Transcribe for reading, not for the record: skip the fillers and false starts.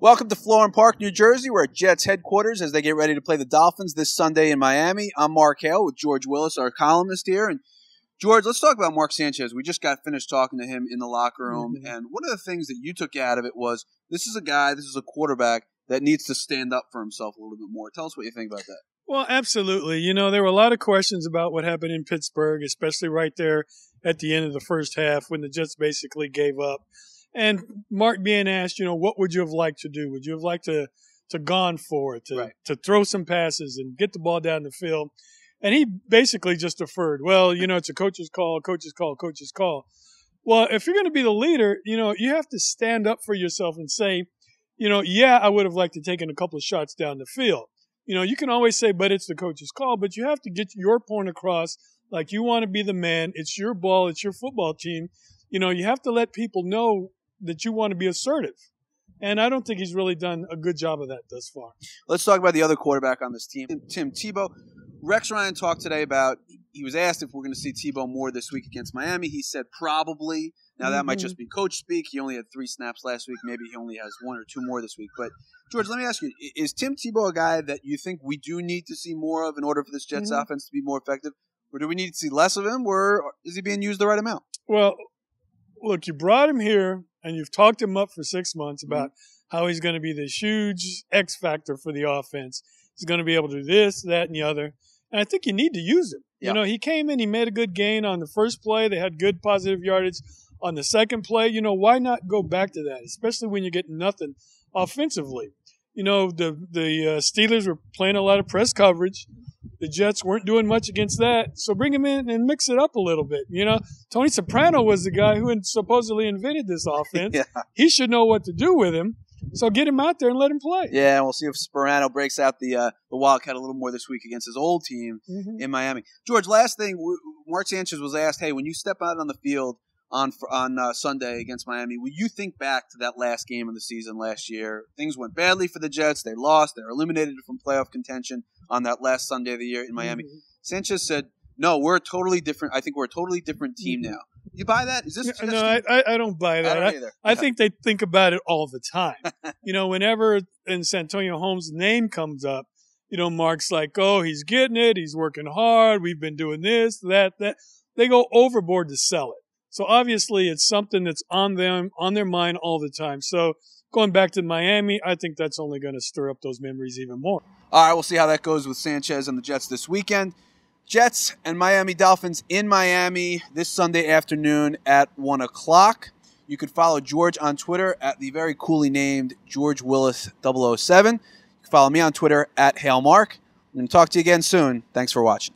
Welcome to Florham Park, New Jersey. We're at Jets headquarters as they get ready to play the Dolphins this Sunday in Miami. I'm Mark Hale with George Willis, our columnist here. And George, let's talk about Mark Sanchez. We just got finished talking to him in the locker room, and one of the things that you took out of it was this is a quarterback that needs to stand up for himself a little bit more. Tell us what you think about that. Well, absolutely. You know, there were a lot of questions about what happened in Pittsburgh, especially right there at the end of the first half when the Jets basically gave up. And Mark being asked, what would you have liked to do? Would you have liked to gone for it, to throw some passes and get the ball down the field? And he basically just deferred. Well, it's a coach's call, coach's call, coach's call. Well, if you're going to be the leader, you have to stand up for yourself and say, I would have liked to take a couple of shots down the field. You can always say, but it's the coach's call, but you have to get your point across like you want to be the man. It's your ball. It's your football team. You have to let people know that you want to be assertive. And I don't think he's really done a good job of that thus far. Let's talk about the other quarterback on this team, Tim Tebow. Rex Ryan talked today about, he was asked if we're going to see Tebow more this week against Miami. He said probably. Now, that might just be coach speak. He only had 3 snaps last week. Maybe he only has 1 or 2 more this week. But, George, let me ask you, is Tim Tebow a guy that you think we do need to see more of in order for this Jets offense to be more effective? Or do we need to see less of him? Or is he being used the right amount? Well, look, you brought him here, and you've talked him up for 6 months about how he's going to be this huge X factor for the offense. He's going to be able to do this, that, and the other. And I think you need to use him. Yeah. He came in, he made a good gain on the first play. They had good positive yardage on the second play. Why not go back to that, especially when you're getting nothing offensively? The Steelers were playing a lot of press coverage. The Jets weren't doing much against that. So bring him in and mix it up a little bit. Tony Soprano was the guy who supposedly invented this offense. He should know what to do with him. So get him out there and let him play. Yeah, and we'll see if Soprano breaks out the Wildcat a little more this week against his old team in Miami. George, last thing, Mark Sanchez was asked, hey, when you step out on the field on Sunday against Miami, will you think back to that last game of the season last year? Things went badly for the Jets. They lost. They were eliminated from playoff contention on that last Sunday of the year in Miami. Sanchez said, no, we're a totally different – I think we're a totally different team now. You buy that? Is this? No, I don't buy that. I don't either. I think they think about it all the time. Whenever in Santonio Holmes' name comes up, Mark's like, oh, he's getting it. He's working hard. We've been doing this, that. They go overboard to sell it. So obviously it's something that's on their mind all the time. So going back to Miami, I think that's only going to stir up those memories even more. All right, we'll see how that goes with Sanchez and the Jets this weekend. Jets and Miami Dolphins in Miami this Sunday afternoon at 1 o'clock. You can follow George on Twitter at the very coolly named George Willis 007. You can follow me on Twitter at Hale Mark. I'm going to talk to you again soon. Thanks for watching.